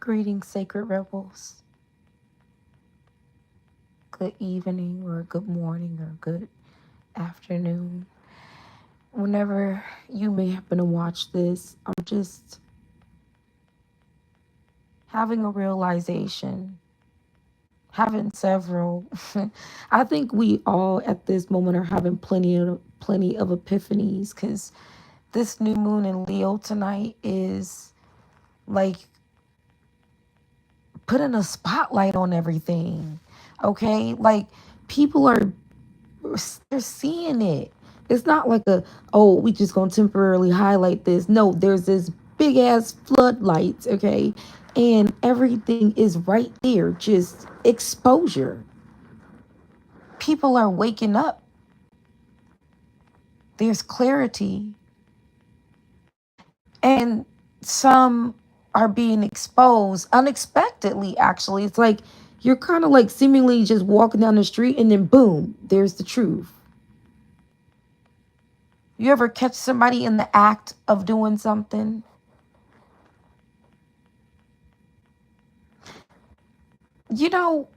Greetings, sacred rebels. Good evening, or good morning, or good afternoon. Whenever you may happen to watch this, I'm just having a realization, having several. I think we all at this moment are having plenty of epiphanies, because this new moon in Leo tonight is like putting a spotlight on everything. Okay, like people are they're seeing it. It's not like oh, we just gonna temporarily highlight this. No, there's this big ass floodlights, okay? And everything is right there, just exposure. People are waking up. There's clarity. And some are being exposed unexpectedly, actually. It's like you're kind of like seemingly just walking down the street and then boom, there's the truth. You ever catch somebody in the act of doing something? You know,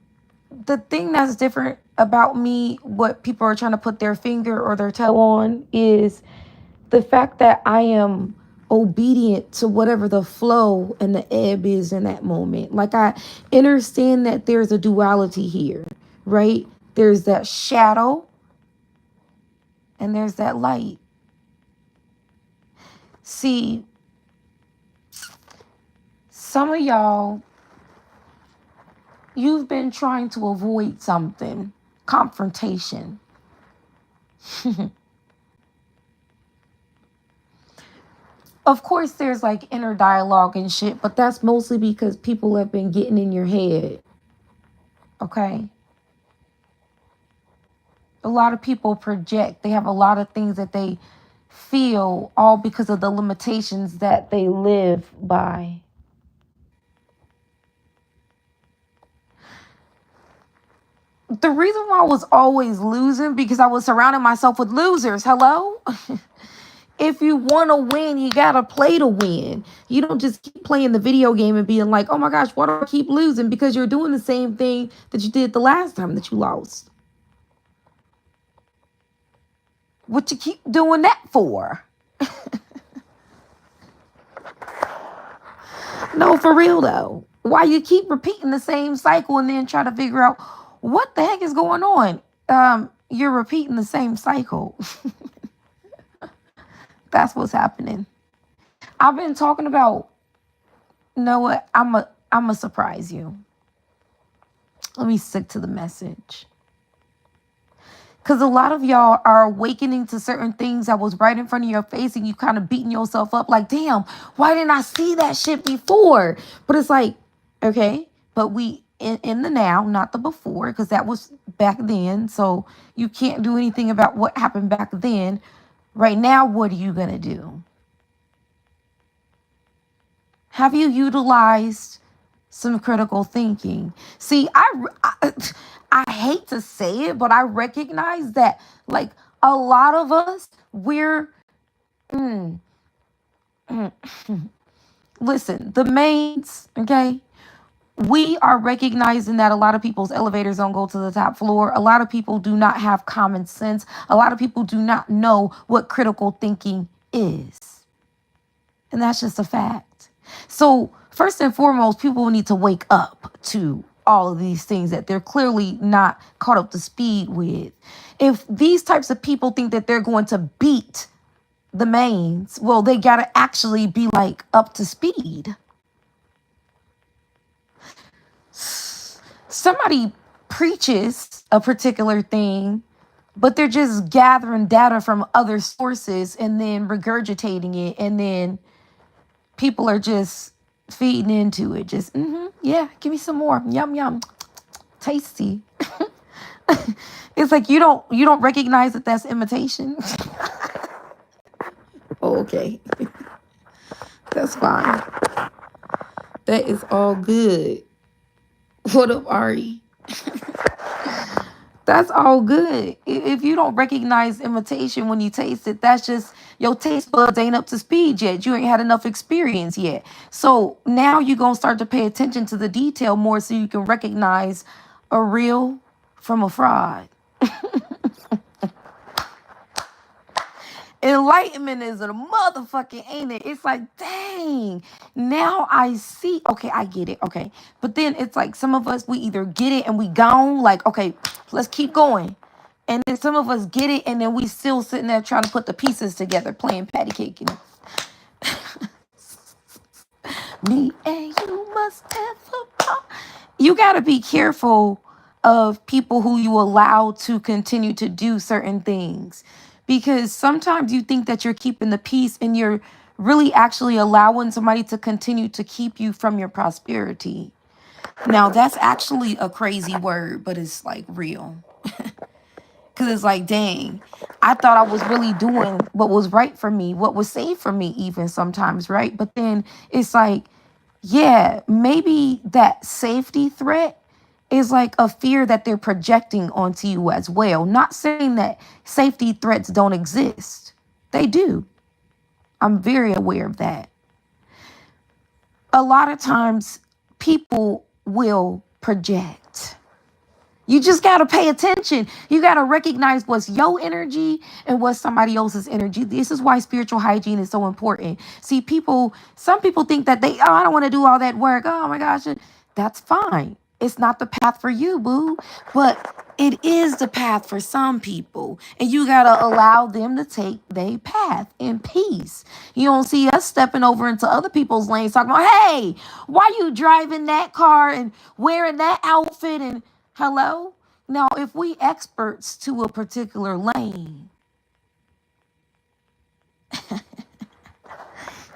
the thing that's different about me, what people are trying to put their finger or their toe on, is the fact that I am obedient to whatever the flow and the ebb is in that moment. Like, I understand that there's a duality here, right? There's that shadow and there's that light. See, some of y'all, you've been trying to avoid something, confrontation. Of course, there's like inner dialogue and shit, but that's mostly because people have been getting in your head. Okay? A lot of people project. They have a lot of things that they feel, all because of the limitations that they live by. The reason why I was always losing, because I was surrounding myself with losers. Hello? If you want to win, you got to play to win. You don't just keep playing the video game and being like, oh my gosh, why do I keep losing? Because you're doing the same thing that you did the last time that you lost. What you keep doing that for? No, for real though. Why you keep repeating the same cycle and then try to figure out what the heck is going on? You're repeating the same cycle. That's what's happening. I've been talking about, you know what? I'm a surprise you. Let me stick to the message. Because a lot of y'all are awakening to certain things that was right in front of your face, and you kind of beating yourself up like, damn, why didn't I see that shit before? But it's like, okay, but we in the now, not the before, because that was back then. So you can't do anything about what happened back then. Right now, what are you going to do? Have you utilized some critical thinking? See, I hate to say it, but I recognize that, like, a lot of us, we're listen, the mains, okay? We are recognizing that a lot of people's elevators don't go to the top floor. A lot of people do not have common sense. A lot of people do not know what critical thinking is. And that's just a fact. So, first and foremost, people need to wake up to all of these things that they're clearly not caught up to speed with. If these types of people think that they're going to beat the mains, well, they got to actually be like up to speed. Somebody preaches a particular thing, but they're just gathering data from other sources and then regurgitating it, and then people are just feeding into it. Just, yeah, give me some more. Yum, yum. Tasty. It's like you don't recognize that that's imitation. Oh, okay. That's fine. That is all good. What up, Ari? That's all good. If you don't recognize imitation when you taste it, that's just your taste buds ain't up to speed yet. You ain't had enough experience yet. So now you're going to start to pay attention to the detail more so you can recognize a real from a fraud. Enlightenment is a motherfucking, ain't it? It's like, dang, now I see. Okay, I get it. Okay. But then it's like some of us, we either get it and we gone, like, okay, let's keep going. And then some of us get it and then we still sitting there trying to put the pieces together, playing patty cake. And me and you must have a. You got to be careful of people who you allow to continue to do certain things, because sometimes you think that you're keeping the peace and you're really actually allowing somebody to continue to keep you from your prosperity. Now that's actually a crazy word, but it's like real. Because it's like, dang, I thought I was really doing what was right for me, what was safe for me even sometimes, right? But then it's like, yeah, maybe that safety threat is like a fear that they're projecting onto you as well. Not saying that safety threats don't exist. They do. I'm very aware of that. A lot of times people will project. You just got to pay attention. You got to recognize what's your energy and what's somebody else's energy. This is why spiritual hygiene is so important. See, some people think that I don't want to do all that work. Oh my gosh. That's fine. It's not the path for you, boo. But it is the path for some people. And you got to allow them to take their path in peace. You don't see us stepping over into other people's lanes talking about, hey, why you driving that car and wearing that outfit and hello? Now, if we experts to a particular lane,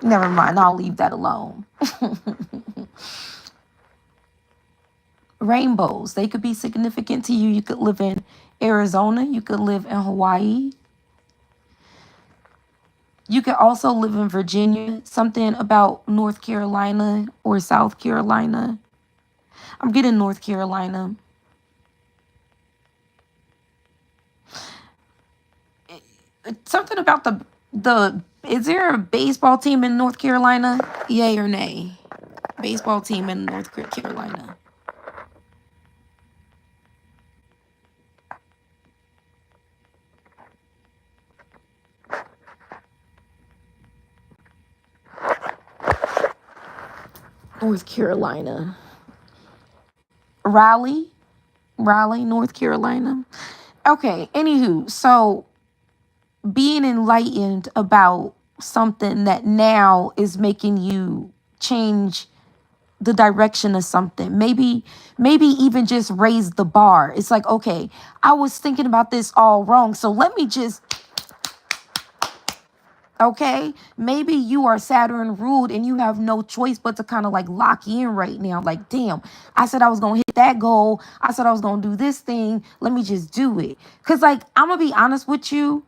never mind, I'll leave that alone. Rainbows, they could be significant to you. You could live in Arizona. You could live in Hawaii. You could also live in Virginia. Something about North Carolina or South Carolina. I'm getting North Carolina. Something about the is there a baseball team in North Carolina? Yay or nay? Baseball team in North Carolina. North Carolina. Raleigh, North Carolina. Okay, anywho, so being enlightened about something that now is making you change the direction of something. Maybe even just raise the bar. It's like, okay, I was thinking about this all wrong. So let me just, okay, maybe you are Saturn ruled and you have no choice but to kind of like lock in right now. Like, damn, I said I was going to hit that goal. I said I was going to do this thing. Let me just do it. Because like, I'm going to be honest with you.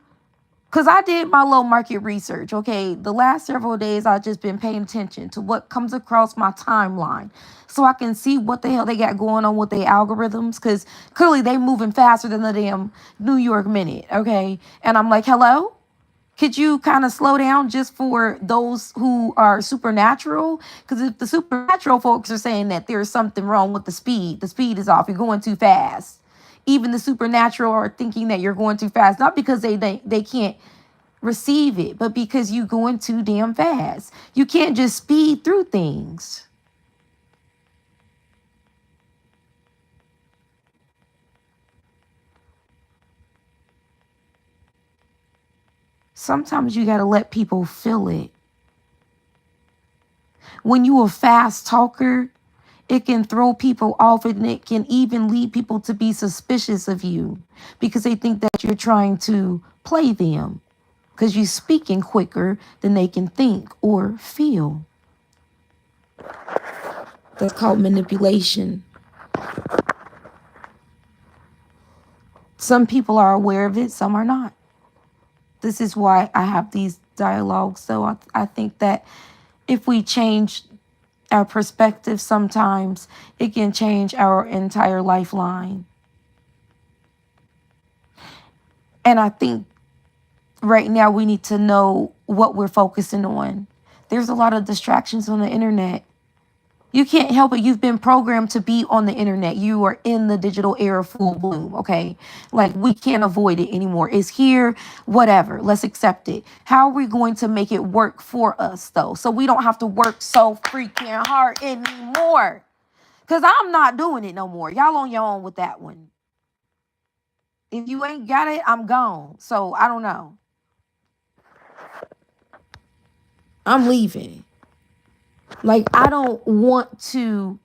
Because I did my little market research, okay? The last several days, I've just been paying attention to what comes across my timeline so I can see what the hell they got going on with their algorithms, because clearly they moving faster than the damn New York minute, okay? And I'm like, hello? Could you kind of slow down just for those who are supernatural? Because if the supernatural folks are saying that there's something wrong with the speed is off, you're going too fast. Even the supernatural are thinking that you're going too fast, not because they can't receive it, but because you're going too damn fast. You can't just speed through things. Sometimes you got to let people feel it. When you a fast talker, it can throw people off and it can even lead people to be suspicious of you because they think that you're trying to play them because you're speaking quicker than they can think or feel. That's called manipulation. Some people are aware of it, some are not. This is why I have these dialogues. So I think that if we change our perspective sometimes, it can change our entire lifeline. And I think right now we need to know what we're focusing on. There's a lot of distractions on the internet. You can't help it. You've been programmed to be on the internet. You are in the digital era full bloom, okay? Like, we can't avoid it anymore. It's here, whatever. Let's accept it. How are we going to make it work for us, though? So we don't have to work so freaking hard anymore. Because I'm not doing it no more. Y'all on your own with that one. If you ain't got it, I'm gone. So I don't know. I'm leaving. Like, I don't want to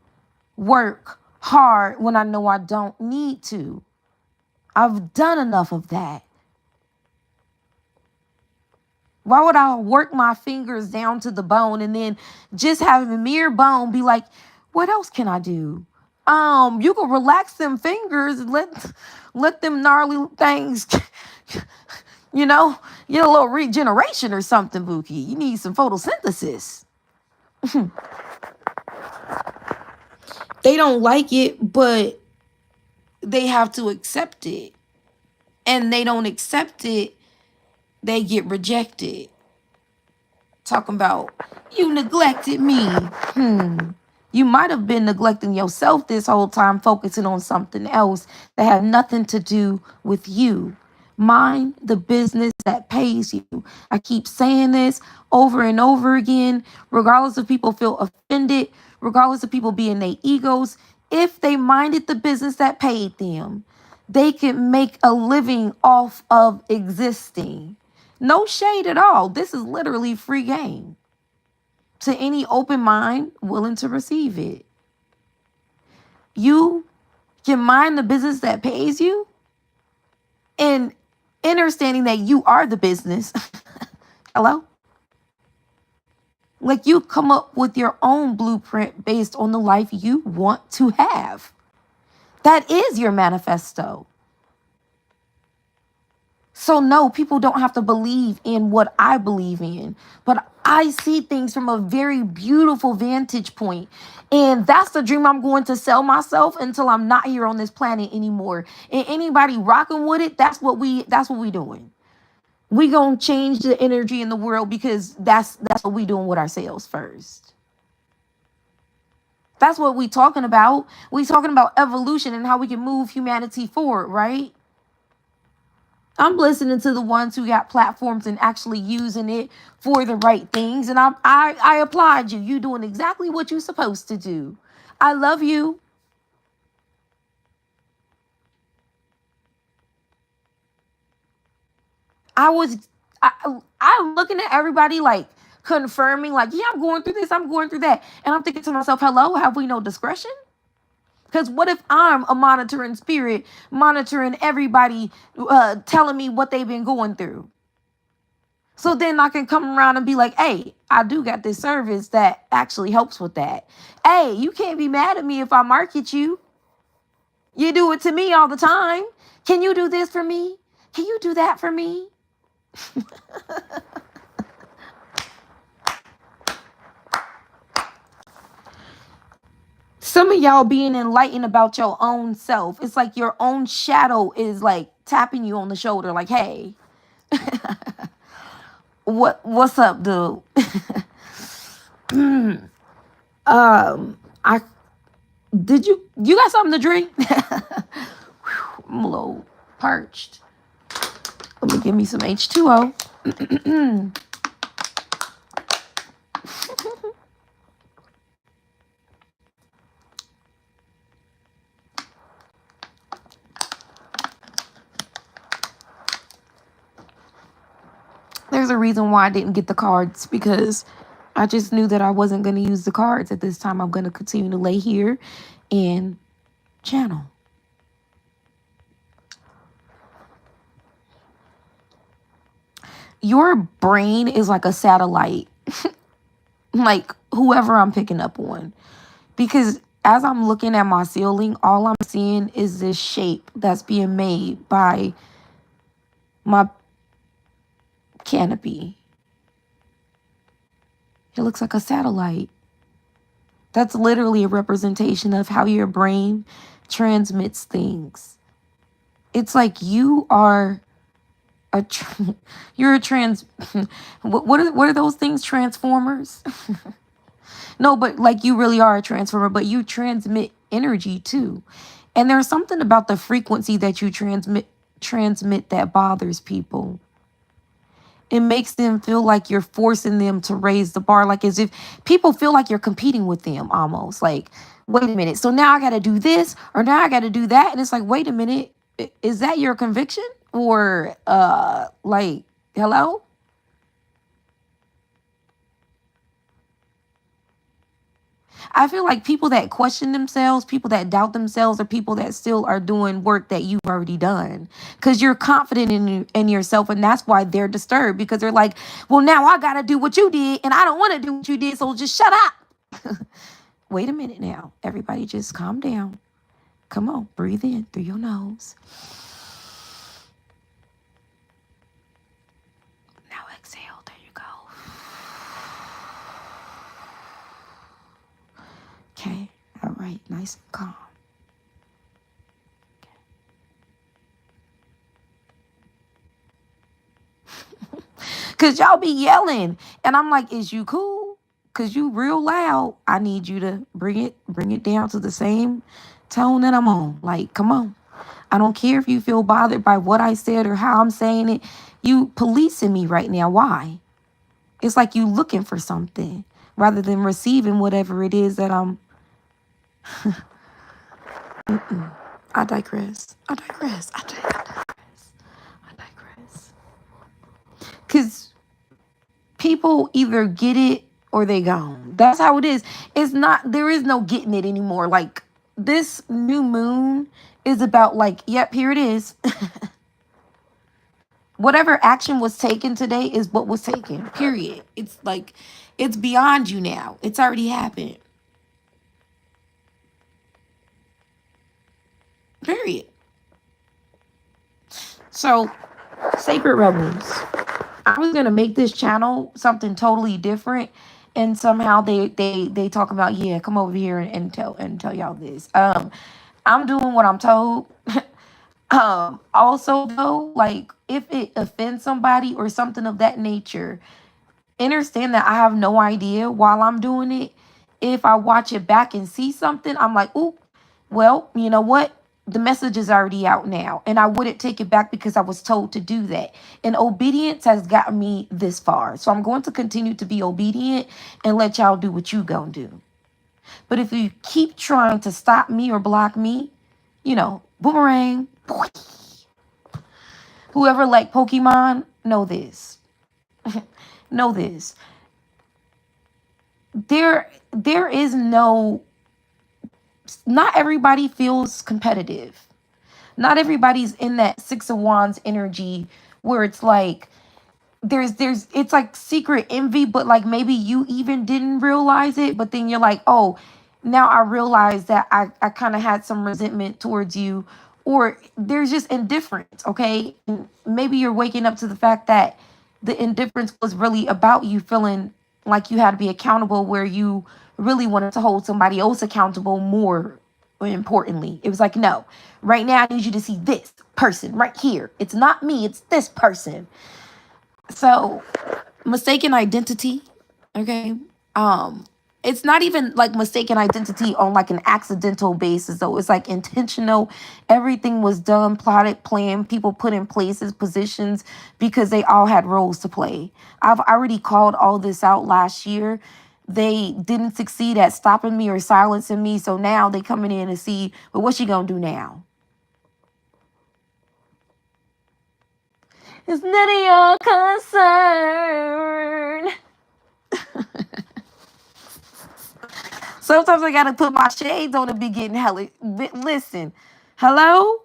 work hard when I know I don't need to. I've done enough of that. Why would I work my fingers down to the bone and then just have a mere bone be like, what else can I do? You can relax them fingers and let them gnarly things, you know, get a little regeneration or something, Bookie. You need some photosynthesis. They don't like it, but they have to accept it. And they don't accept it, they get rejected. Talking about, you neglected me. You might have been neglecting yourself this whole time, focusing on something else that had nothing to do with you. Mind the business that pays you. I keep saying this over and over again, regardless if people feel offended, regardless of people being their egos. If they minded the business that paid them, they could make a living off of existing. No shade at all. This is literally free game to any open mind willing to receive it. You can mind the business that pays you and understanding that you are the business. Hello? Like, you come up with your own blueprint based on the life you want to have. That is your manifesto. So no, people don't have to believe in what I believe in, but I see things from a very beautiful vantage point. And that's the dream I'm going to sell myself until I'm not here on this planet anymore. And anybody rocking with it, that's what we doing. We gonna change the energy in the world because that's what we doing with ourselves first. That's what we talking about. We talking about evolution and how we can move humanity forward, right? I'm listening to the ones who got platforms and actually using it for the right things. And I applaud you. You doing exactly what you're supposed to do. I love you. I'm looking at everybody like confirming, like, yeah, I'm going through this, I'm going through that. And I'm thinking to myself, hello, have we no discretion? Because what if I'm a monitoring spirit, monitoring everybody, telling me what they've been going through? So then I can come around and be like, hey, I do got this service that actually helps with that. Hey, you can't be mad at me if I market you. You do it to me all the time. Can you do this for me? Can you do that for me? Some of y'all being enlightened about your own self. It's like your own shadow is like tapping you on the shoulder, like, hey, what's up, dude? I did you got something to drink? I'm a little parched. Let me give me some H2O. There's a reason why I didn't get the cards, because I just knew that I wasn't going to use the cards at this time. I'm going to continue to lay here and channel. Your brain is like a satellite, like whoever I'm picking up on. Because as I'm looking at my ceiling, all I'm seeing is this shape that's being made by my canopy. It looks like a satellite. That's literally a representation of how your brain transmits things. It's like you are you're a what are those things? Transformers? No, but like you really are a transformer, but you transmit energy too. And there's something about the frequency that you transmit that bothers people. It makes them feel like you're forcing them to raise the bar, like as if people feel like you're competing with them almost. Like, wait a minute. So now I got to do this or now I got to do that. And it's like, wait a minute. Is that your conviction? Or like, hello? I feel like people that question themselves, people that doubt themselves, are people that still are doing work that you've already done. Because you're confident in yourself, and that's why they're disturbed. Because they're like, well, now I got to do what you did, and I don't want to do what you did, so just shut up. Wait a minute now. Everybody just calm down. Come on, breathe in through your nose. Now exhale. There you go. Okay. All right. Nice and calm. Okay. Cause y'all be yelling. And I'm like, is you cool? Cause you real loud. I need you to bring it down to the same tone that I'm on. Like, come on. I don't care if you feel bothered by what I said or how I'm saying it. You policing me right now. Why? It's like you looking for something rather than receiving whatever it is that I'm. I digress. Because people either get it or they gone. That's how it is. There is no getting it anymore. Like, this new moon is about like, yep, here it is. Whatever action was taken today is what was taken, period. It's like, it's beyond you now. It's already happened. Period. So, Sacred Rebels, I was gonna make this channel something totally different, and somehow they talk about, yeah, come over here and tell y'all this. I'm doing what I'm told. Also though, like, if it offends somebody or something of that nature, understand that I have no idea while I'm doing it. If I watch it back and see something, I'm like, ooh, well, you know what? The message is already out now. And I wouldn't take it back because I was told to do that. And obedience has gotten me this far. So I'm going to continue to be obedient and let y'all do what you gonna do. But if you keep trying to stop me or block me, boomerang. Whoever like Pokemon, know this. Know this. There is no, not everybody feels competitive. Not everybody's in that Six of Wands energy where it's like it's like secret envy, but like maybe you even didn't realize it, but then you're like, oh, now I realize that I kind of had some resentment towards you, or there's just indifference, okay? And maybe you're waking up to the fact that the indifference was really about you feeling like you had to be accountable, where you really wanted to hold somebody else accountable more importantly. It was like, no, right now I need you to see this person right here. It's not me, it's this person. So, mistaken identity, okay? It's not even like mistaken identity on like an accidental basis, though. It's like intentional. Everything was done, plotted, planned. People put in places, positions, because they all had roles to play. I've already called all this out last year. They didn't succeed at stopping me or silencing me. So now they coming in to see, well, what's she gonna do now? It's none of your concern. Sometimes I gotta put my shades on and be getting hella. Listen, hello,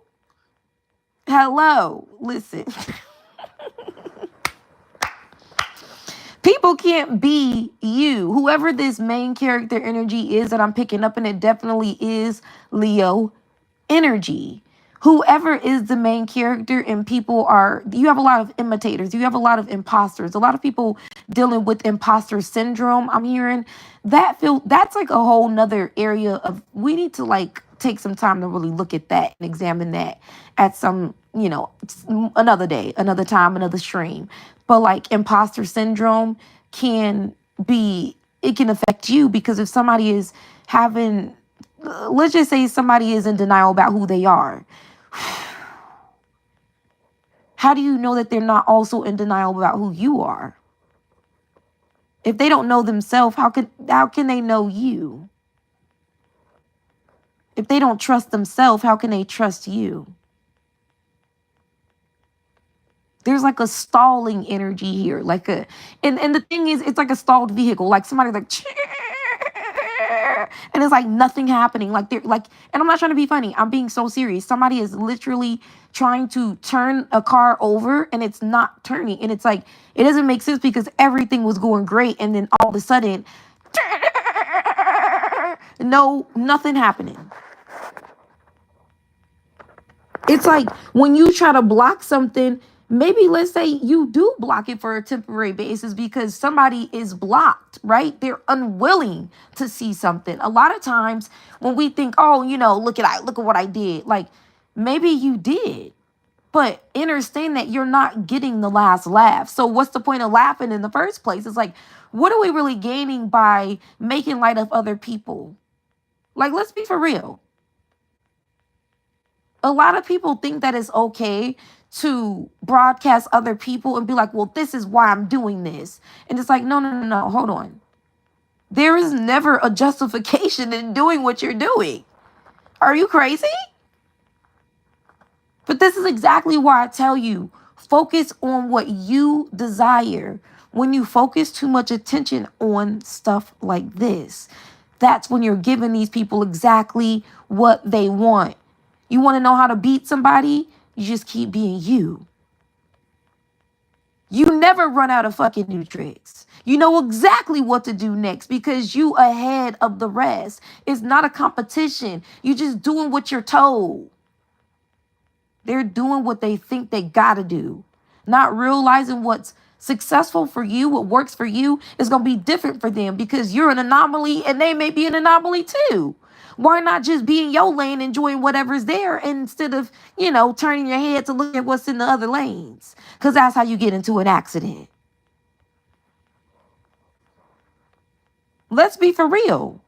listen. People can't be you. Whoever this main character energy is that I'm picking up, and it definitely is Leo energy. Whoever is the main character, and you have a lot of imitators. You have a lot of imposters. A lot of people dealing with imposter syndrome. I'm hearing that's like a whole nother area of, we need to like take some time to really look at that and examine that at some, another day, another time, another stream. But like imposter syndrome it can affect you, because if somebody is having, let's just say somebody is in denial about who they are. How do you know that they're not also in denial about who you are? If they don't know themselves, how can they know you? If they don't trust themselves, how can they trust you? There's like a stalling energy here, and the thing is, it's like a stalled vehicle, like somebody like, and it's like nothing happening. Like they're like, and I'm not trying to be funny. I'm being so serious. Somebody is literally trying to turn a car over and it's not turning. And it's like, it doesn't make sense because everything was going great. And then all of a sudden, no, nothing happening. It's like when you try to block something, maybe let's say you do block it for a temporary basis because somebody is blocked, right? They're unwilling to see something. A lot of times when we think, oh, look at what I did. Like maybe you did, but understand that you're not getting the last laugh. So what's the point of laughing in the first place? It's like, what are we really gaining by making light of other people? Like, let's be for real. A lot of people think that it's okay to broadcast other people and be like, well, this is why I'm doing this. And it's like, no, hold on. There is never a justification in doing what you're doing. Are you crazy? But this is exactly why I tell you, focus on what you desire. When you focus too much attention on stuff like this, that's when you're giving these people exactly what they want. You want to know how to beat somebody? You just keep being you. You never run out of fucking new tricks. You know exactly what to do next because you ahead of the rest. It's not a competition. You just doing what you're told. They're doing what they think they gotta do. Not realizing what's successful for you, what works for you is going to be different for them because you're an anomaly and they may be an anomaly too. Why not just be in your lane, enjoying whatever's there instead of, turning your head to look at what's in the other lanes? Because that's how you get into an accident. Let's be for real.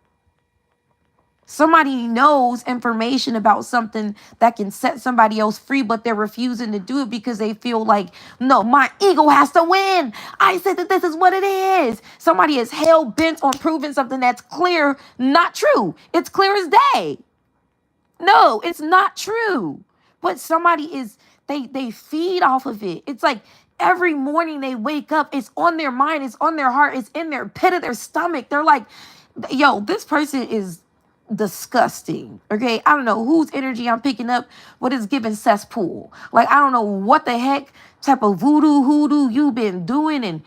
Somebody knows information about something that can set somebody else free, but they're refusing to do it because they feel like, no, my ego has to win. I said that this is what it is. Somebody is hell bent on proving something that's clear, not true. It's clear as day. No, it's not true. But somebody is, they feed off of it. It's like every morning they wake up, it's on their mind, it's on their heart, it's in their pit of their stomach. They're like, yo, this person is disgusting. Okay, I don't know whose energy I'm picking up, but it's giving cesspool. Like, I don't know what the heck type of hoodoo you've been doing and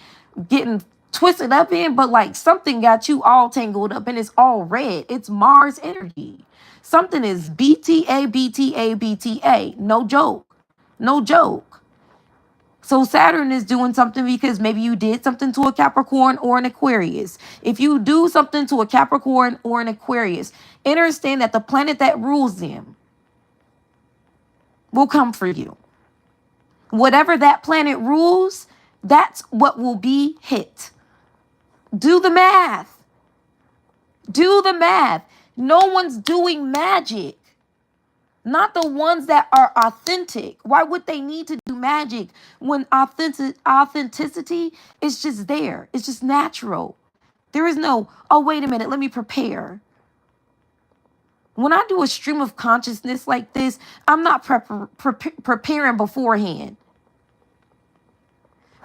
getting twisted up in, but like something got you all tangled up and it's all red. It's Mars energy. Something is BTA, BTA, BTA. No joke. No joke. So Saturn is doing something because maybe you did something to a Capricorn or an Aquarius. If you do something to a Capricorn or an Aquarius, understand that the planet that rules them will come for you. Whatever that planet rules, that's what will be hit. Do the math. Do the math. No one's doing magic. Not the ones that are authentic. Why would they need to do magic when authenticity is just there? It's just natural. There is no, oh, wait a minute, let me prepare. When I do a stream of consciousness like this, I'm not preparing beforehand.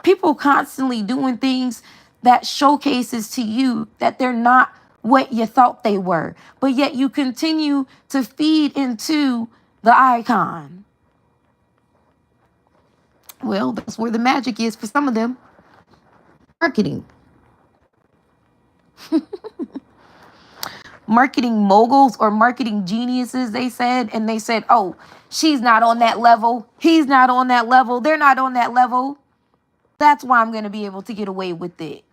People constantly doing things that showcases to you that they're not what you thought they were, but yet you continue to feed into the icon. Well, that's where the magic is for some of them. Marketing. Marketing moguls or marketing geniuses, they said, and they said, oh, she's not on that level. He's not on that level. They're not on that level. That's why I'm going to be able to get away with it.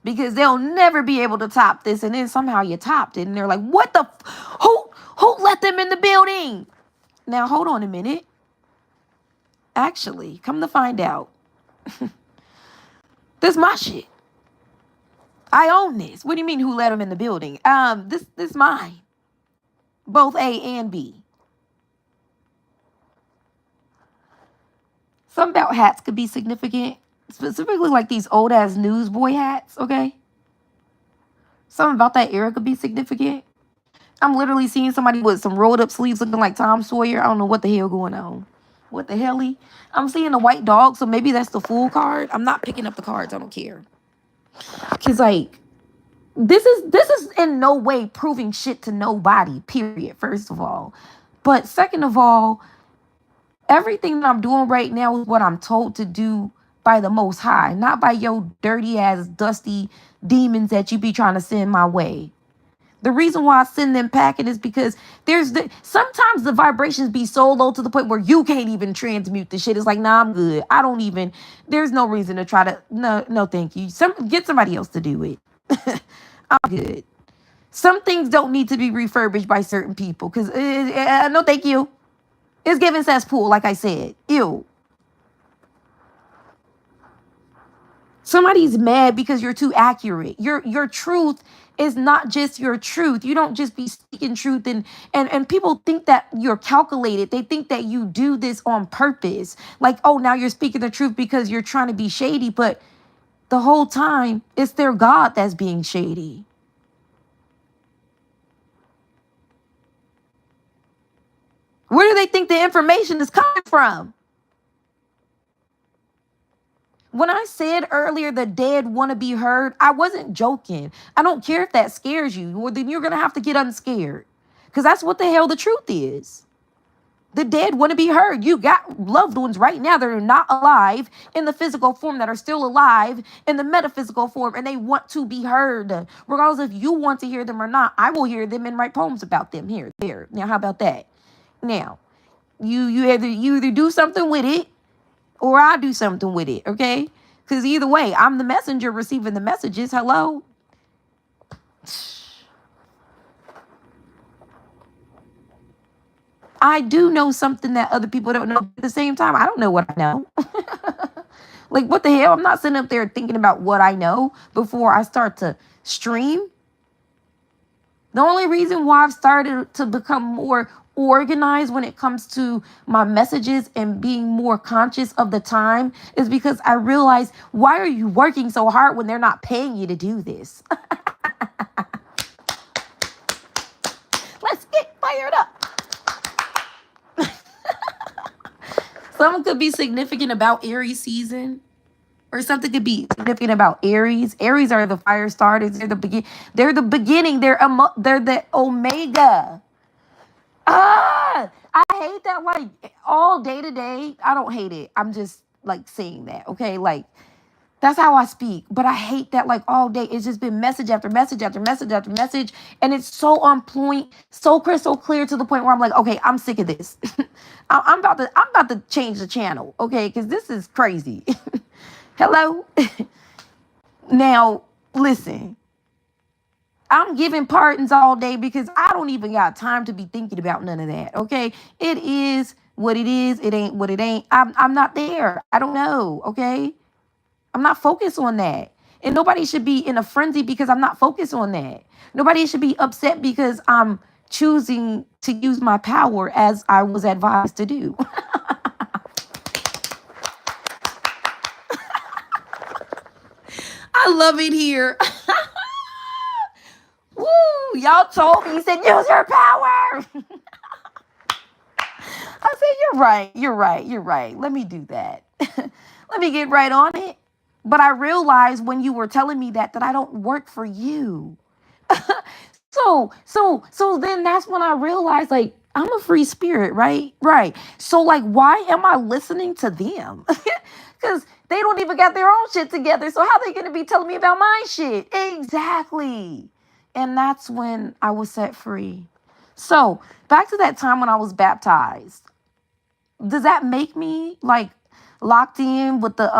because they'll never be able to top this. And then somehow you topped it. And they're like, what the? Who let them in the building? Now, hold on a minute. Actually, come to find out, this is my shit. I own this. What do you mean who let them in the building? This mine. Both A and B. Something about hats could be significant. Specifically like these old ass newsboy hats, okay? Something about that era could be significant. I'm literally seeing somebody with some rolled up sleeves looking like Tom Sawyer. I don't know what the hell going on. What the hell? I'm seeing a white dog, so maybe that's the full card. I'm not picking up the cards. I don't care. Cause like this is in no way proving shit to nobody, period, first of all. But second of all, everything that I'm doing right now is what I'm told to do by the Most High, not by your dirty ass, dusty demons that you be trying to send my way. The reason why I send them packing is because sometimes the vibrations be so low to the point where you can't even transmute the shit. It's like, nah, I'm good. There's no reason to try to, no, thank you. Get somebody else to do it. I'm good. Some things don't need to be refurbished by certain people because, no, thank you. It's giving cesspool, like I said. Ew. Somebody's mad because you're too accurate. Your truth is not just your truth. You don't just be speaking truth and people think that you're calculated. They think that you do this on purpose. Like, oh, now you're speaking the truth because you're trying to be shady, but the whole time it's their God that's being shady. Where do they think the information is coming from? When I said earlier the dead want to be heard, I wasn't joking. I don't care if that scares you, or then you're going to have to get unscared. Because that's what the hell the truth is. The dead want to be heard. You got loved ones right now that are not alive in the physical form, that are still alive in the metaphysical form, and they want to be heard. Regardless if you want to hear them or not, I will hear them and write poems about them here, there. Now, how about that? Now, you either do something with it, or I do something with it, okay? Because either way, I'm the messenger receiving the messages. Hello? I do know something that other people don't know. At the same time, I don't know what I know. Like, what the hell? I'm not sitting up there thinking about what I know before I start to stream. The only reason why I've started to become more organized when it comes to my messages and being more conscious of the time is because I realize, why are you working so hard when they're not paying you to do this? Let's get fired up. Something could be significant about Aries season. Or something could be significant about Aries. Aries are the fire starters. They're the beginning. They're the omega. I hate that, like, all day to day. I don't hate it. I'm just like saying that, okay? Like, that's how I speak. But I hate that, like, all day it's just been message after message after message after message, and it's so on point, so crystal clear to the point where I'm like, okay, I'm sick of this. I'm about to change the channel, okay? Because this is crazy. Hello? Now, listen. I'm giving pardons all day because I don't even got time to be thinking about none of that, okay? It is what it is. It ain't what it ain't. I'm not there. I don't know, okay? I'm not focused on that. And nobody should be in a frenzy because I'm not focused on that. Nobody should be upset because I'm choosing to use my power as I was advised to do. I love it here. Woo! Y'all told me, you said, use your power. I said, you're right. Let me do that. Let me get right on it. But I realized when you were telling me that I don't work for you. So then that's when I realized, like, I'm a free spirit, right? Right. So, like, why am I listening to them? Because they don't even got their own shit together. So how they going to be telling me about my shit? Exactly. And that's when I was set free. So back to that time when I was baptized. Does that make me like locked in with the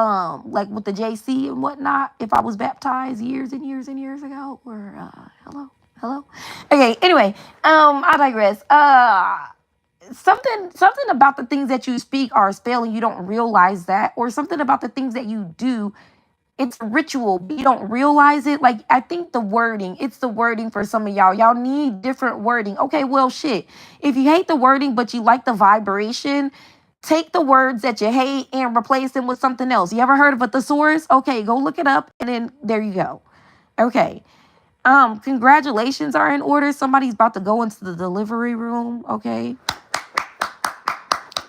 like with the JC and whatnot, if I was baptized years and years and years ago, or hello. Okay, anyway, I digress. Something about the things that you speak are a spell and you don't realize that, or something about the things that you do, it's a ritual, but you don't realize it. Like, I think it's the wording for some of y'all. Y'all need different wording. Okay, well, shit. If you hate the wording, but you like the vibration, take the words that you hate and replace them with something else. You ever heard of a thesaurus? Okay, go look it up, and then there you go. Okay. Congratulations are in order. Somebody's about to go into the delivery room. Okay.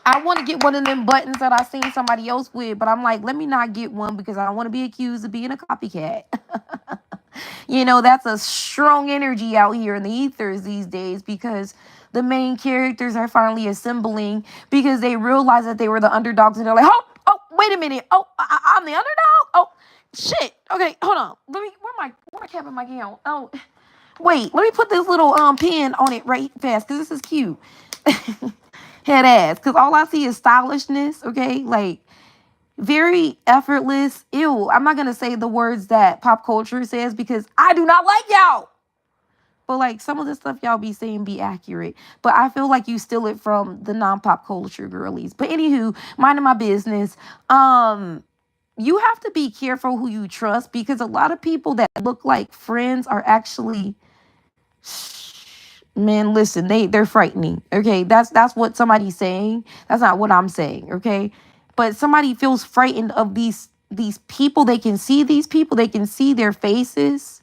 I want to get one of them buttons that I seen somebody else with, but I'm like, let me not get one because I don't want to be accused of being a copycat. You know, that's a strong energy out here in the ethers these days, because the main characters are finally assembling because they realize that they were the underdogs, and they're like, oh, wait a minute. Oh, I'm the underdog. Oh, shit. Okay, hold on. Let me, where my cap in my gown? Oh, wait, let me put this little pin on it right fast because this is cute. Head ass, because all I see is stylishness. Okay, like very effortless. Ew, I'm not gonna say the words that pop culture says because I do not like y'all. But like some of the stuff y'all be saying be accurate, but I feel like you steal it from the non-pop culture girlies. But anywho, minding my business. You have to be careful who you trust, because a lot of people that look like friends are actually, man, listen, they're frightening. Okay, that's what somebody's saying. That's not what I'm saying. Okay, but somebody feels frightened of these people. They can see these people. They can see their faces.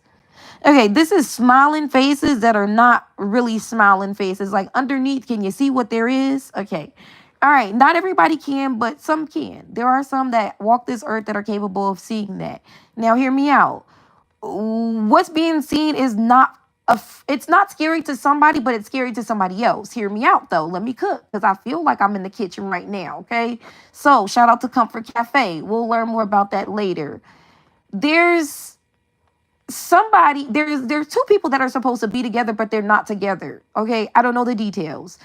Okay, this is smiling faces that are not really smiling faces. Like underneath, can you see what there is? Okay. All right, not everybody can, but some can. There are some that walk this earth that are capable of seeing that. Now, hear me out. What's being seen is not it's not scary to somebody, but it's scary to somebody else. Hear me out though. Let me cook, because I feel like I'm in the kitchen right now. Okay, so shout out to Comfort Cafe. We'll learn more about that later. There's there's two people that are supposed to be together, but they're not together. Okay, I don't know the details.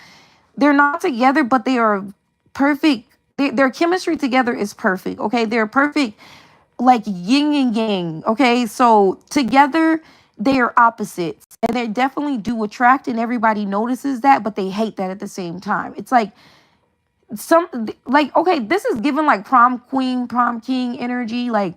They're not together, but they are perfect. Their chemistry together is perfect. Okay, they're perfect, like yin and yang. Okay, so together they are opposites, and they definitely do attract, and everybody notices that, but they hate that at the same time. It's like okay, this is given like prom queen, prom king energy, like,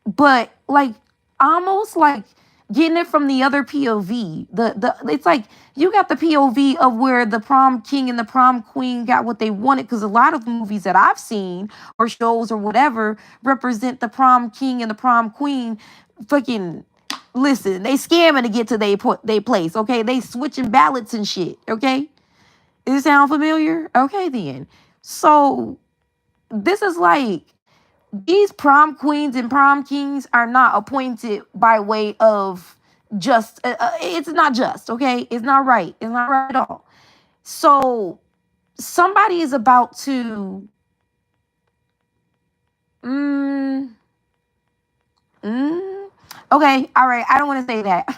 but like almost like getting it from the other POV. The it's like you got the POV of where the prom king and the prom queen got what they wanted, because a lot of movies that I've seen or shows or whatever represent the prom king and the prom queen fucking, listen, they scamming to get to they place. Okay, they switching ballots and shit. Okay, does it sound familiar? Okay, then. So this is like, these prom queens and prom kings are not appointed by way of just, it's not just, okay? It's not right. It's not right at all. So somebody is about to, okay, all right. I don't want to say that.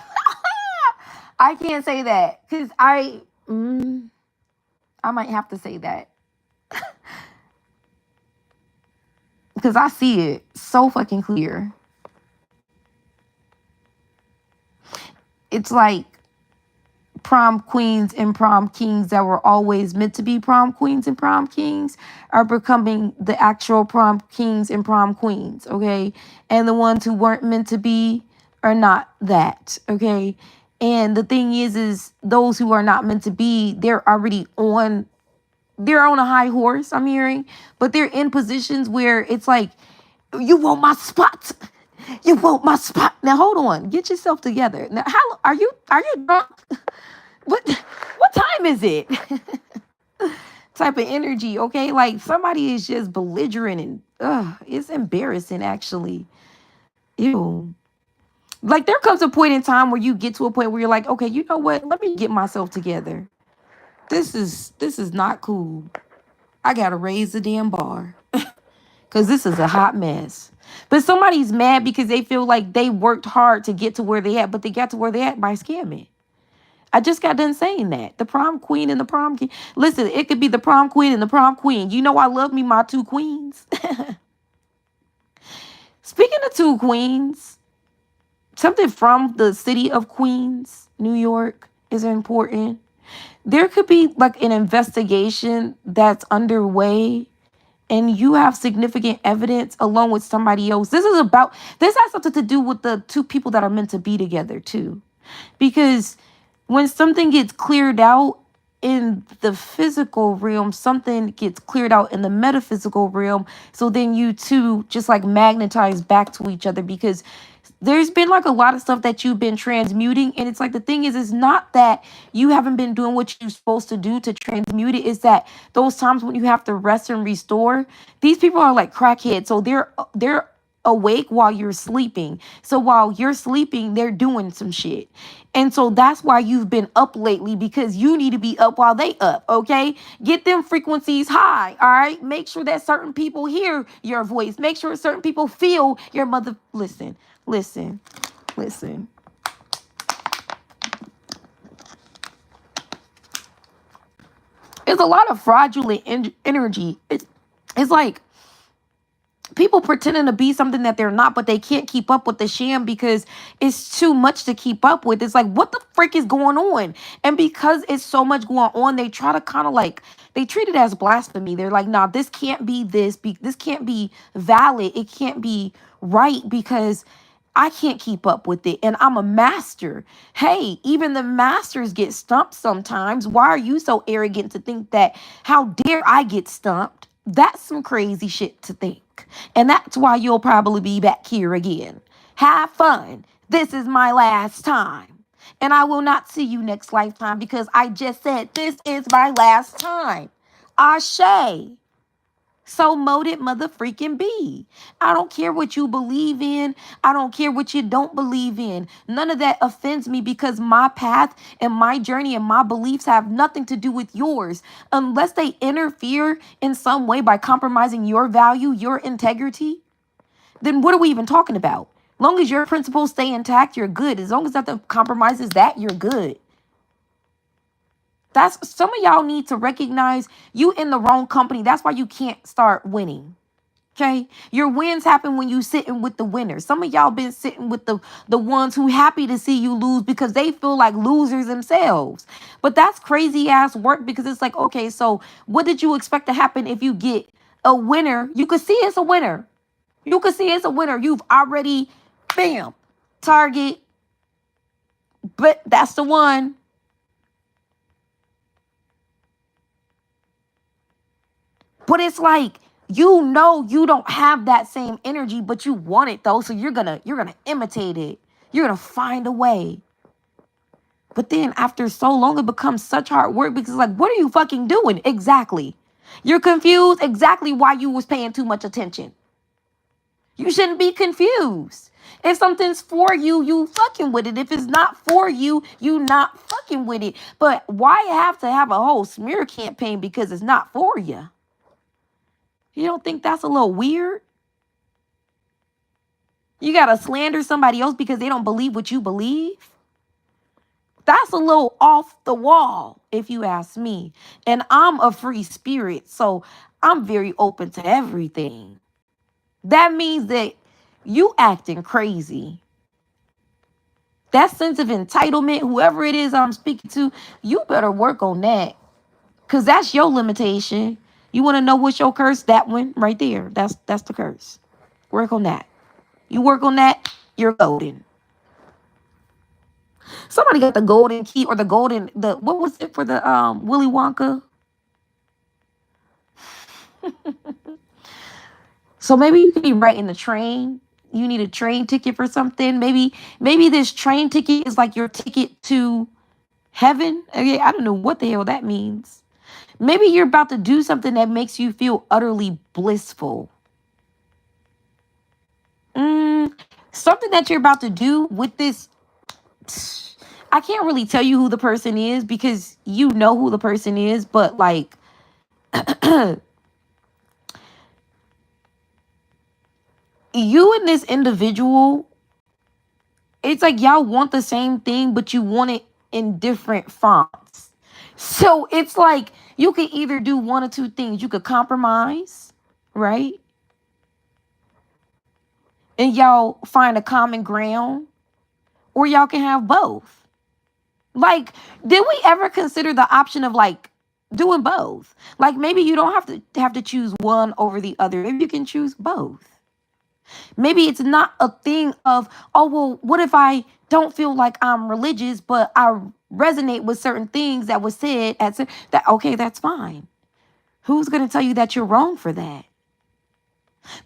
I can't say that because I might have to say that. Because I see it so fucking clear. It's like prom queens and prom kings that were always meant to be prom queens and prom kings are becoming the actual prom kings and prom queens, okay? And the ones who weren't meant to be are not that, okay? And the thing is those who are not meant to be, they're already on a high horse, I'm hearing, but they're in positions where it's like, you want my spot. You want my spot. Now hold on, get yourself together. Now, how are you drunk? What time is it? Type of energy, okay? Like somebody is just belligerent and it's embarrassing actually. Ew. Like there comes a point in time where you get to a point where you're like, okay, you know what? Let me get myself together. This is not cool. I gotta raise the damn bar. Because this is a hot mess. But somebody's mad because they feel like they worked hard to get to where they at, but they got to where they at by scamming. I just got done saying that. The prom queen and the prom king. Listen, it could be the prom queen and the prom queen. You know I love me my two queens. Speaking of two queens, something from the city of Queens, New York, is important. There could be like an investigation that's underway and you have significant evidence along with somebody else. This has something to do with the two people that are meant to be together too. Because when something gets cleared out in the physical realm, something gets cleared out in the metaphysical realm. So then you two just like magnetize back to each other because there's been like a lot of stuff that you've been transmuting. And it's like the thing is, it's not that you haven't been doing what you're supposed to do to transmute it. It's that those times when you have to rest and restore, these people are like crackheads. So they're awake while you're sleeping. So while you're sleeping, they're doing some shit. And so that's why you've been up lately, because you need to be up while they up, okay? Get them frequencies high, all right? Make sure that certain people hear your voice. Make sure certain people feel your mother. Listen. It's a lot of fraudulent energy. It's like people pretending to be something that they're not, but they can't keep up with the sham because it's too much to keep up with. It's like, what the frick is going on? And because it's so much going on, they try to kind of like, they treat it as blasphemy. They're like, nah, this can't be this can't be valid. It can't be right because I can't keep up with it. And I'm a master. Hey, even the masters get stumped sometimes. Why are you so arrogant to think that, how dare I get stumped? That's some crazy shit to think. And that's why you'll probably be back here again. Have fun. This is my last time. And I will not see you next lifetime because I just said this is my last time. Ashe. So mote it mother freaking be. I don't care what you believe in. I don't care what you don't believe in. None of that offends me because my path and my journey and my beliefs have nothing to do with yours. Unless they interfere in some way by compromising your value, your integrity, then what are we even talking about? Long as your principles stay intact, you're good. As long as nothing compromises that, you're good. That's some of y'all need to recognize you in the wrong company. That's why you can't start winning. Okay. Your wins happen when you sitting with the winners. Some of y'all been sitting with the ones who happy to see you lose because they feel like losers themselves. But that's crazy ass work because it's like, okay, so what did you expect to happen if you get a winner? You could see it's a winner. You could see it's a winner. You've already, bam, target. But that's the one. But it's like, you know, you don't have that same energy, but you want it though. So you're gonna imitate it. You're gonna find a way. But then after so long, it becomes such hard work because like, what are you fucking doing? Exactly. You're confused exactly why you was paying too much attention. You shouldn't be confused. If something's for you, you fucking with it. If it's not for you, you not fucking with it. But why have to have a whole smear campaign because it's not for you? You don't think that's a little weird? You got to slander somebody else because they don't believe what you believe? That's a little off the wall, if you ask me. And I'm a free spirit, so I'm very open to everything. That means that you acting crazy. That sense of entitlement, whoever it is I'm speaking to, you better work on that. Because that's your limitation. You want to know what's your curse? That one right there. That's the curse. Work on that. You work on that, you're golden. Somebody got the golden key or what was it for the Willy Wonka? So maybe you could be riding the train. You need a train ticket for something. Maybe this train ticket is like your ticket to heaven. Okay, I don't know what the hell that means. Maybe you're about to do something that makes you feel utterly blissful. Something that you're about to do with this. I can't really tell you who the person is because you know who the person is, but like you and this individual, it's like y'all want the same thing, but you want it in different fonts. So it's like you can either do one or two things. You could compromise, right? And y'all find a common ground, or y'all can have both. Like, did we ever consider the option of like doing both? Like maybe you don't have to choose one over the other. Maybe you can choose both. Maybe it's not a thing of, oh, well, what if I don't feel like I'm religious, but I resonate with certain things that was said at that, okay, that's fine. Who's going to tell you that you're wrong for that?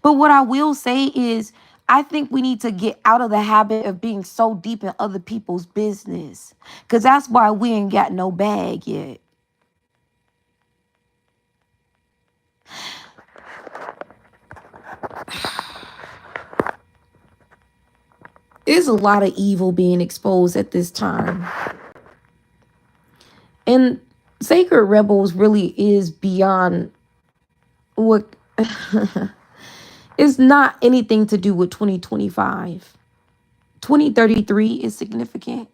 But what I will say is, I think we need to get out of the habit of being so deep in other people's business, because that's why we ain't got no bag yet. There's a lot of evil being exposed at this time. And Sacred Rebels really is beyond what it's not anything to do with 2025. 2033 is significant.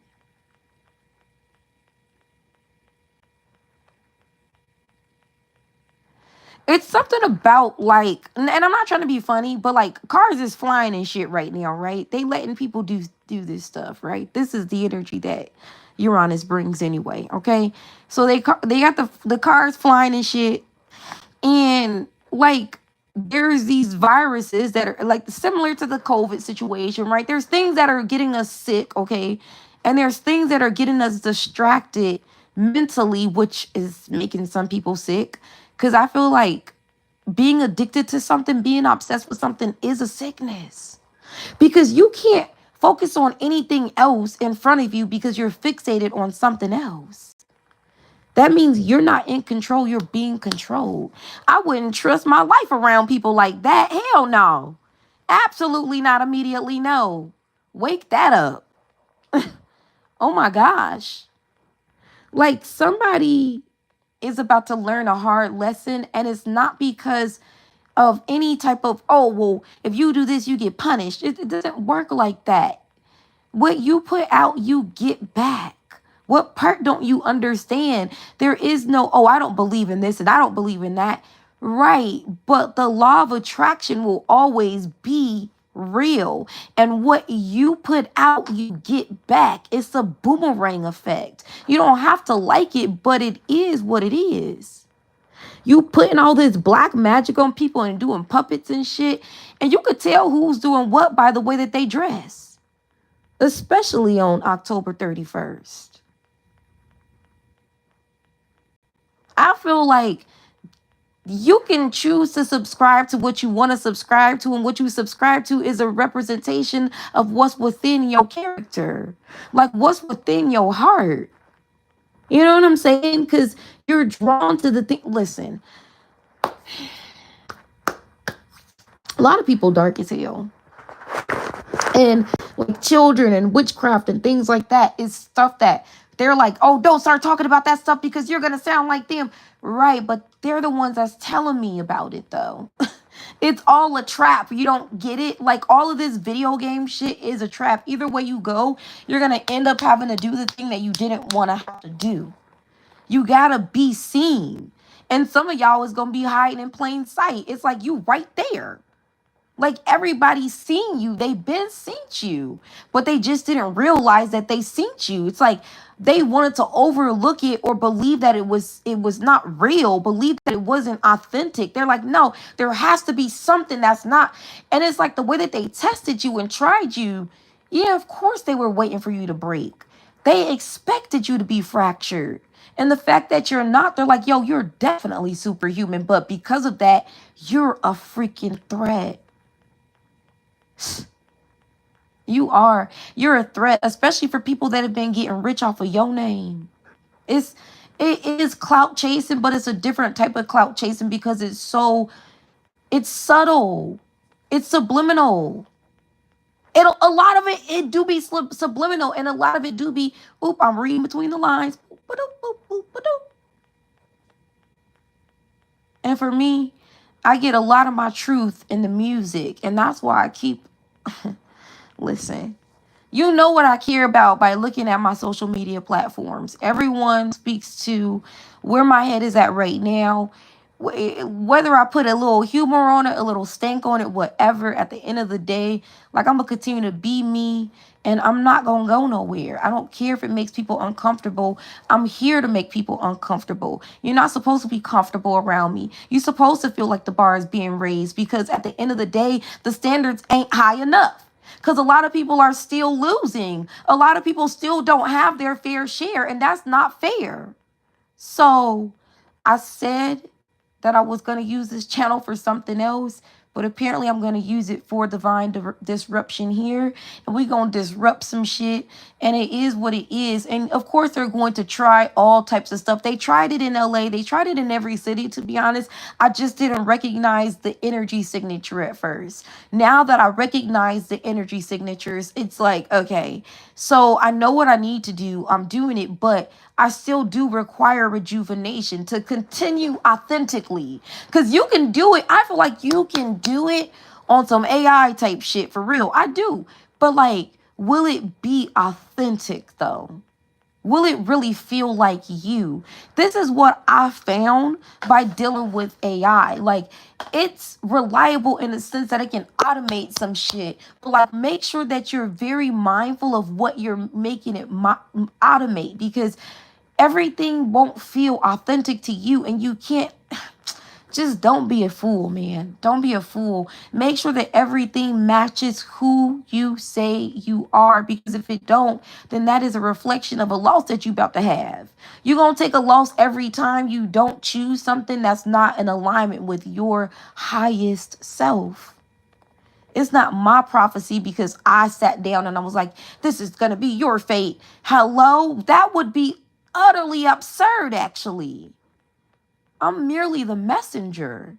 It's something about like, and I'm not trying to be funny, but like cars is flying and shit right now, right? They letting people do this stuff, right? This is the energy that Uranus brings anyway, okay? So they got the cars flying and shit, and like there's these viruses that are like similar to the COVID situation, right? There's things that are getting us sick, okay? And there's things that are getting us distracted mentally, which is making some people sick. Because I feel like being addicted to something, being obsessed with something is a sickness. Because you can't focus on anything else in front of you because you're fixated on something else. That means you're not in control, you're being controlled. I wouldn't trust my life around people like that. Hell no. Absolutely not immediately, no. Wake that up. Oh my gosh. Like somebody is about to learn a hard lesson, and it's not because of any type of, oh, well, if you do this, you get punished. It doesn't work like that. What you put out, you get back. What part don't you understand? There is no, oh, I don't believe in this and I don't believe in that. Right. But the law of attraction will always be real. And what you put out, you get back. It's a boomerang effect. You don't have to like it, but it is what it is. You putting all this black magic on people and doing puppets and shit. And you could tell who's doing what by the way that they dress. Especially on October 31st. I feel like you can choose to subscribe to what you want to subscribe to, and what you subscribe to is a representation of what's within your character, like what's within your heart. You know what I'm saying? Because you're drawn to the thing. Listen, a lot of people dark as hell. And like children and witchcraft and things like that is stuff that they're like, oh, don't start talking about that stuff because you're going to sound like them. Right. But they're the ones that's telling me about it, though. It's all a trap. You don't get it. Like all of this video game shit is a trap. Either way you go, you're going to end up having to do the thing that you didn't want to have to do. You got to be seen. And some of y'all is going to be hiding in plain sight. It's like you right there. Like everybody's seen you. They've been seen you. But they just didn't realize that they seen you. It's like they wanted to overlook it or believe that it was not real, believe that it wasn't authentic. They're like, no, there has to be something that's not. And it's like the way that they tested you and tried you. Yeah, of course they were waiting for you to break. They expected you to be fractured. And the fact that you're not, they're like, yo, you're definitely superhuman. But because of that, you're a freaking threat. You're a threat, especially for people that have been getting rich off of your name. It is clout chasing, but it's a different type of clout chasing because it's subtle, it's subliminal. A lot of it do be subliminal, and a lot of it do be, oop, I'm reading between the lines. And for me, I get a lot of my truth in the music, and that's why I keep listen. You know what I care about by looking at my social media platforms. Everyone speaks to where my head is at right now. Whether I put a little humor on it, a little stank on it, whatever, at the end of the day, like, I'm going to continue to be me, and I'm not going to go nowhere. I don't care if it makes people uncomfortable. I'm here to make people uncomfortable. You're not supposed to be comfortable around me. You're supposed to feel like the bar is being raised, because at the end of the day, the standards ain't high enough. Because a lot of people are still losing. A lot of people still don't have their fair share, and that's not fair. So I said that I was going to use this channel for something else, but apparently I'm going to use it for divine disruption here. And we're going to disrupt some shit. And it is what it is. And of course, they're going to try all types of stuff. They tried it in LA. They tried it in every city, to be honest. I just didn't recognize the energy signature at first. Now that I recognize the energy signatures, it's like, okay, so I know what I need to do. I'm doing it, but I still do require rejuvenation to continue authentically. Because you can do it. I feel like you can do it on some AI type shit, for real. I do. But like, will it be authentic though? Will it really feel like you? This is what I found by dealing with AI. Like, it's reliable in the sense that it can automate some shit. But like, make sure that you're very mindful of what you're making it automate, because everything won't feel authentic to you, and you can't. Just don't be a fool, man. Don't be a fool. Make sure that everything matches who you say you are, because if it don't, then that is a reflection of a loss that you about to have. You're going to take a loss every time you don't choose something that's not in alignment with your highest self. It's not my prophecy because I sat down and I was like, this is going to be your fate. Hello? That would be utterly absurd, actually. I'm merely the messenger.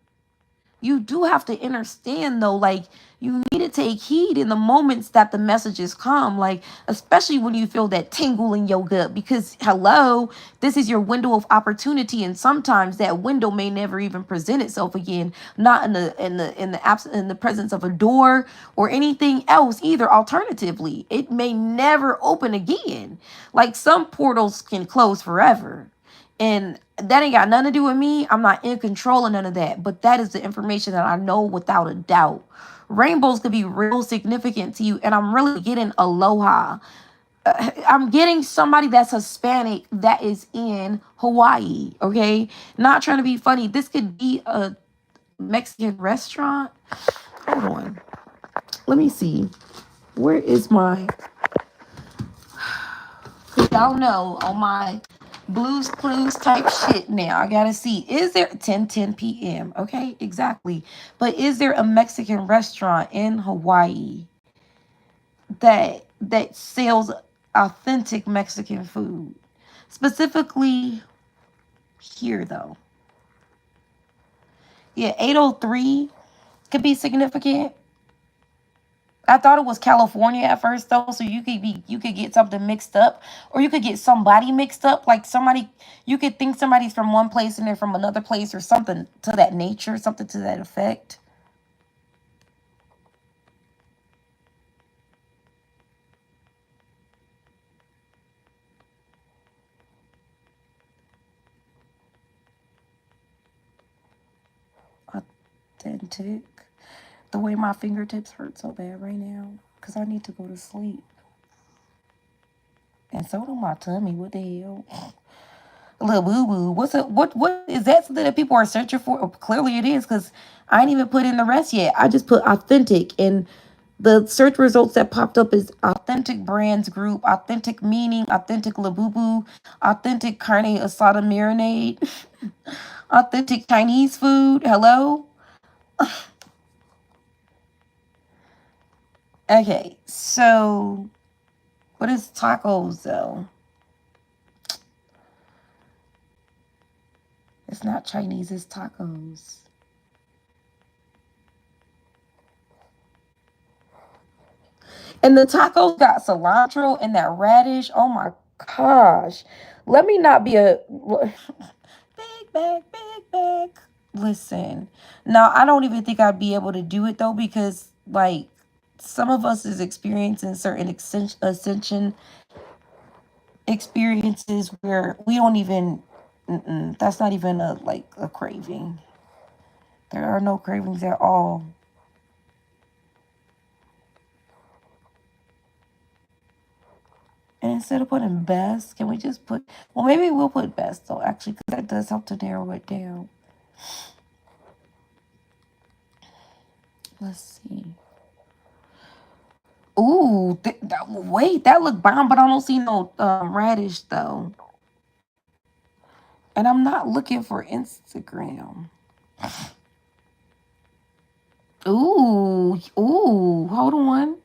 You do have to understand, though, like, you need to take heed in the moments that the messages come, like, especially when you feel that tingle in your gut, because hello, this is your window of opportunity, and sometimes that window may never even present itself again, not in the presence of a door or anything else either. Alternatively, it may never open again. Like, some portals can close forever. And that ain't got nothing to do with me. I'm not in control of none of that. But that is the information that I know without a doubt. Rainbows could be real significant to you. And I'm really getting aloha. I'm getting somebody that's Hispanic that is in Hawaii. Okay. Not trying to be funny. This could be a Mexican restaurant. Hold on. Let me see. Where is my... Y'all know on my Blues Clues type shit now, I gotta see, is there 10 p.m. Okay, exactly. But is there a Mexican restaurant in Hawaii that sells authentic Mexican food? Specifically here though. Yeah, 803 could be significant. I thought it was California at first though, so you could get something mixed up, or you could get somebody mixed up, like somebody, you could think somebody's from one place and they're from another place, or something to that nature, something to that effect. Authentic. The way my fingertips hurt so bad right now, because I need to go to sleep. And so do my tummy. What the hell? A little boo boo. What is that something that people are searching for? Oh, clearly it is, because I ain't even put in the rest yet. I just put authentic, and the search results that popped up is authentic brands group, authentic meaning, authentic labubu, authentic carne asada marinade, authentic Chinese food. Hello? Okay, so what is tacos though? It's not Chinese, it's tacos. And the tacos got cilantro and that radish. Oh my gosh. Let me not be a big bag, big bag. Listen. Now, I don't even think I'd be able to do it though, because like, some of us is experiencing certain ascension experiences where we don't even, that's not even a like a craving. There are no cravings at all. And instead of putting best, can we just put, well, maybe we'll put best though, actually, because that does help to narrow it down. Let's see. Ooh, wait, that look bomb, but I don't see no radish though. And I'm not looking for Instagram. Ooh, hold on.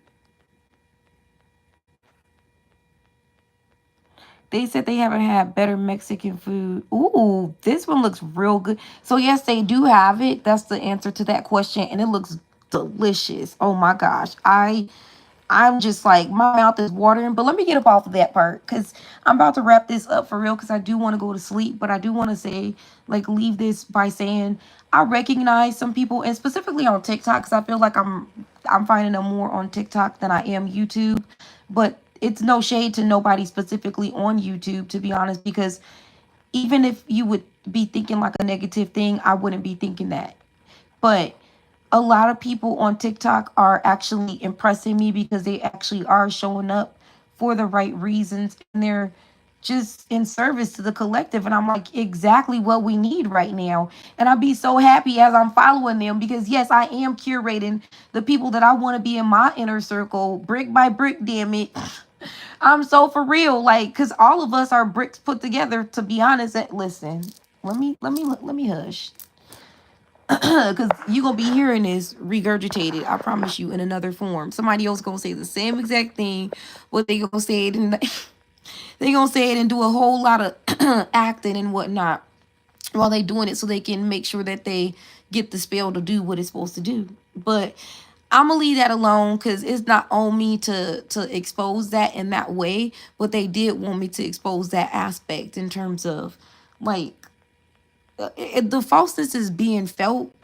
They said they haven't had better Mexican food. Ooh, this one looks real good. So yes, they do have it. That's the answer to that question, and it looks delicious. Oh my gosh, I'm just like, my mouth is watering. But let me get up off of that part because I'm about to wrap this up for real because I do want to go to sleep. But I do want to say, like, leave this by saying I recognize some people, and specifically on TikTok, because I feel like I'm finding them more on TikTok than I am YouTube. But it's no shade to nobody specifically on YouTube, to be honest, because even if you would be thinking like a negative thing, I wouldn't be thinking that. But a lot of people on TikTok are actually impressing me because they actually are showing up for the right reasons and they're just in service to the collective. And I'm like, exactly what we need right now. And I'd be so happy as I'm following them because, yes, I am curating the people that I want to be in my inner circle brick by brick, damn it. I'm so for real, like, because all of us are bricks put together, to be honest. Listen, let me hush. Because you're gonna be hearing this regurgitated, I promise you, in another form. Somebody else gonna say the same exact thing, but they gonna say it and they gonna say it and do a whole lot of acting and whatnot while they doing it so they can make sure that they get the spell to do what it's supposed to do. But I'm gonna leave that alone because it's not on me to expose that in that way, but they did want me to expose that aspect in terms of like the falseness is being felt,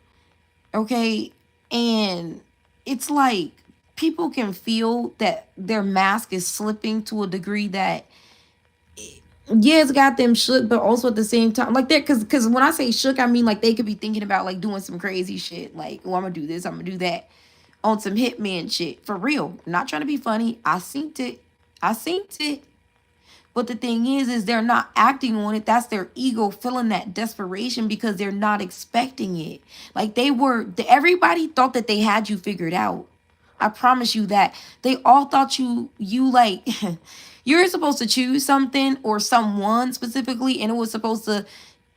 okay? And it's like people can feel that their mask is slipping to a degree that, yeah, it's got them shook, but also at the same time, like that, because when I say shook, I mean like they could be thinking about like doing some crazy shit, like, oh, I'm gonna do this, I'm gonna do that, on some hitman shit, for real. Not trying to be funny. I seen it. But the thing is they're not acting on it. That's their ego feeling that desperation because they're not expecting it. Like everybody thought that they had you figured out. I promise you that. They all thought you like, you're supposed to choose something or someone specifically, and it was supposed to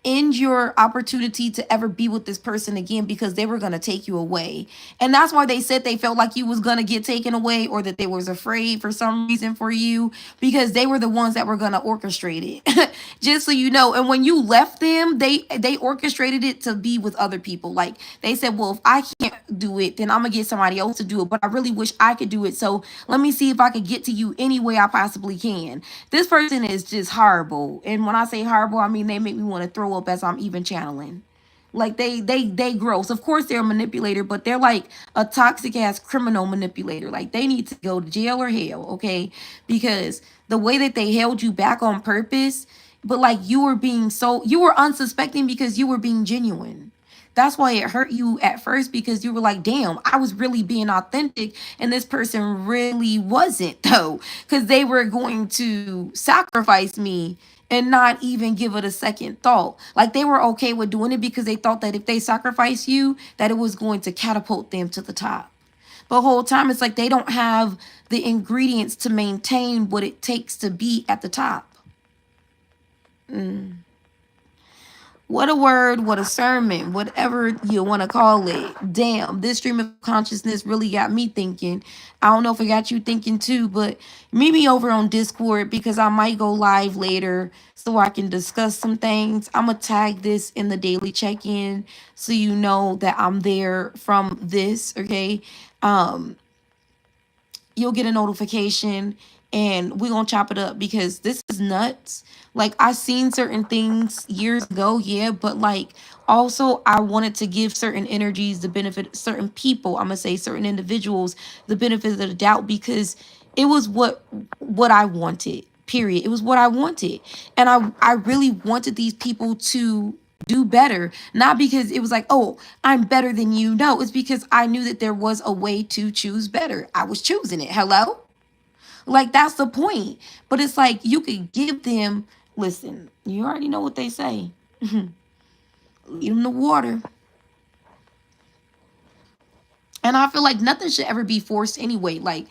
end your opportunity to ever be with this person again because they were going to take you away. And that's why they said they felt like you was going to get taken away or that they was afraid for some reason for you because they were the ones that were going to orchestrate it. Just so you know. And when you left them, they orchestrated it to be with other people. Like they said, well, if I can't do it, then I'm going to get somebody else to do it. But I really wish I could do it. So let me see if I could get to you any way I possibly can. This person is just horrible. And when I say horrible, I mean they make me want to throw up as I'm even channeling. Like they gross. Of course they're a manipulator, but they're like a toxic ass criminal manipulator. Like they need to go to jail or hell, okay? Because the way that they held you back on purpose, but like you were unsuspecting because you were being genuine. That's why it hurt you at first because you were like, damn, I was really being authentic and this person really wasn't, though, because they were going to sacrifice me and not even give it a second thought. Like they were okay with doing it because they thought that if they sacrifice you, that it was going to catapult them to the top. But the whole time it's like they don't have the ingredients to maintain what it takes to be at the top. What a word, what a sermon, whatever you want to call it. Damn, this stream of consciousness really got me thinking. I don't know if it got you thinking too, but meet me over on Discord because I might go live later so I can discuss some things. I'm going to tag this in the daily check-in so you know that I'm there from this, okay? You'll get a notification and we're gonna chop it up because this is nuts. Like, I seen certain things years ago, yeah, but like also I wanted to give certain energies the benefit, certain people, I'm gonna say certain individuals, the benefit of the doubt, because it was what I wanted. Period. It was what I wanted. And I really wanted these people to do better. Not because it was like, oh, I'm better than you. No, it's because I knew that there was a way to choose better. I was choosing it. Hello? Like, that's the point. But it's like you could give them, listen, you already know what they say. Lead them to water. And I feel like nothing should ever be forced anyway. Like,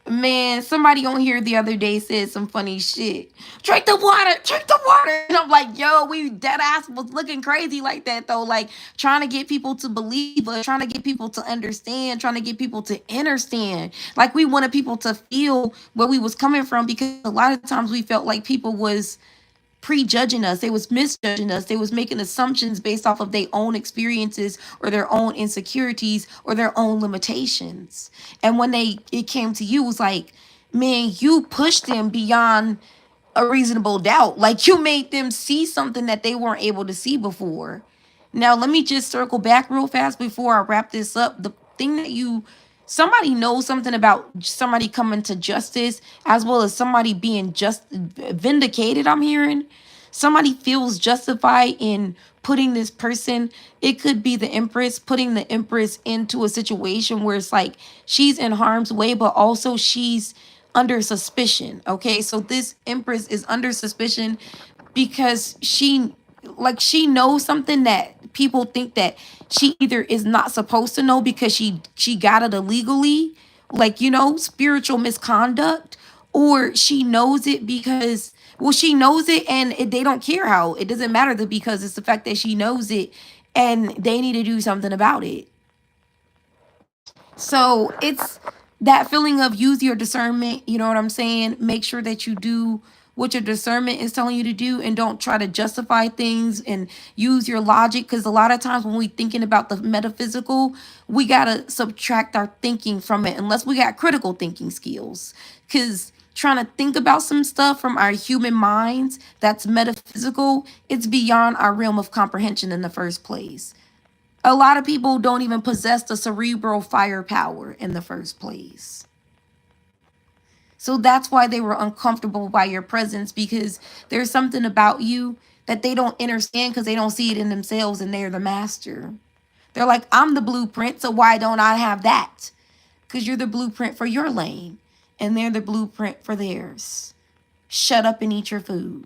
man, somebody on here the other day said some funny shit. Drink the water, drink the water. And I'm like, yo, we dead ass was looking crazy like that though. Like, trying to get people to believe us, trying to get people to understand, trying to get people to understand. Like, we wanted people to feel where we was coming from, because a lot of times we felt like people was prejudging us, they was misjudging us, they was making assumptions based off of their own experiences or their own insecurities or their own limitations. And when it came to you, it was like, man, you pushed them beyond a reasonable doubt. Like, you made them see something that they weren't able to see before. Now, let me just circle back real fast before I wrap this up. The thing that somebody knows something about somebody coming to justice, as well as somebody being just vindicated, I'm hearing. Somebody feels justified in putting this person, it could be the Empress, putting the Empress into a situation where it's like she's in harm's way, but also she's under suspicion. Okay, so this Empress is under suspicion because she knows something that people think that she either is not supposed to know because she got it illegally, like, spiritual misconduct, or she knows it because, well, she knows it and they don't care how, it doesn't matter, because it's the fact that she knows it and they need to do something about it. So it's that feeling of use your discernment. You know what I'm saying? Make sure that you do what your discernment is telling you to do, and don't try to justify things and use your logic. Because a lot of times when we thinking about the metaphysical, we got to subtract our thinking from it unless we got critical thinking skills. Because trying to think about some stuff from our human minds that's metaphysical, it's beyond our realm of comprehension in the first place. A lot of people don't even possess the cerebral firepower in the first place. So that's why they were uncomfortable by your presence, because there's something about you that they don't understand because they don't see it in themselves and they're the master. They're like, I'm the blueprint, so why don't I have that? Because you're the blueprint for your lane and they're the blueprint for theirs. Shut up and eat your food.